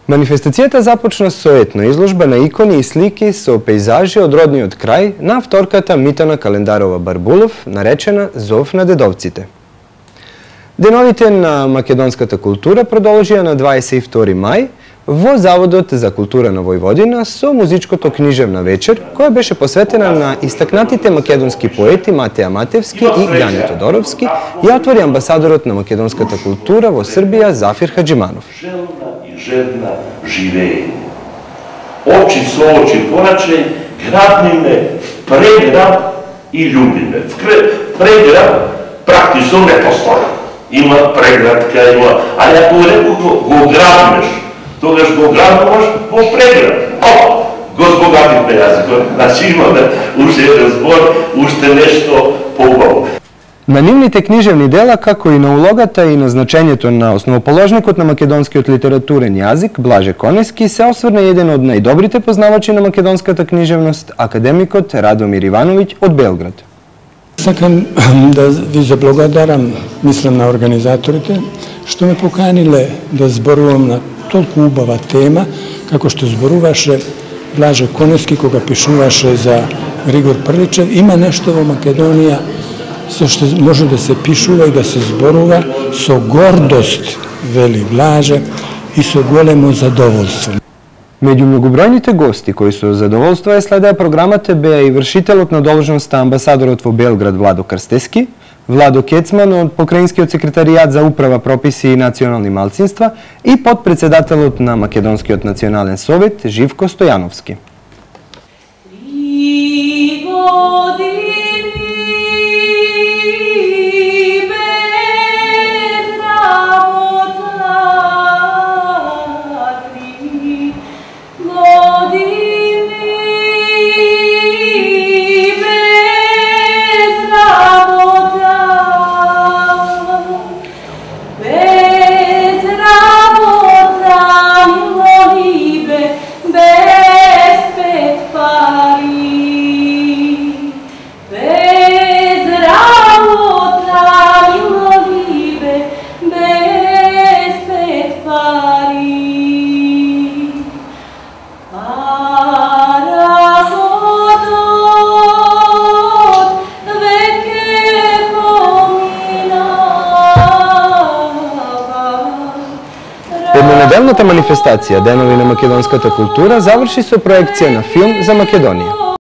Манифестацијата започна со етна изложба на икони и слики со пејзажи од родниот крај на авторката Митана Календарова-Барбулов, наречена Зов на дедовците. Деновите на македонската култура продолжија на 22 мај во Заводот за култура на Војводина со музичкото книжевна вечер, која беше посветена на истакнатите македонски поети Матеја Матевски и Јани Тодоровски, ја отвори амбасадорот на македонската култура во Србија Зафир Хаджиманов. Žedna živeње. Очи со очи поначе, грабни ме в преграб и љуби ме. В преграб практично не постои. Има преградка, има... А ако го грабнеш, тогаш го грабнуваш во преграб. О, го збогативме јазикот. Значи имаме уште еден збор, уште нешто поубаво. На нивните книжевни дела, како и на улогата и на значењето на основоположникот на македонскиот литературен јазик, Блаже Конески, се осврна еден од најдобрите познавачи на македонската книжевност, академикот Радомир Ивановиќ од Белград. Сакам да ви заблагодарам, мислам на организаторите, што ме поканиле да зборувам на толку убава тема, како што зборуваше Блаже Конески кога пишуваше за Григор Прличев. Има нешто во Македонија со што може да се пишува и да се зборува со гордост, вели Блаже, и со големо задоволство. Меѓу многобројните гости кои со задоволство ја следеа програмата беа и вршителот на должноста амбасадорот во Белград Владо Крстески, Владо Кецман од Покраинскиот секретаријат за управа, прописи и национални малцинства и подпредседателот на Македонскиот национален совет Живко Стојановски. Еднонеделната манифестација Денови на македонската култура заврши со проекција на филм за Македонија.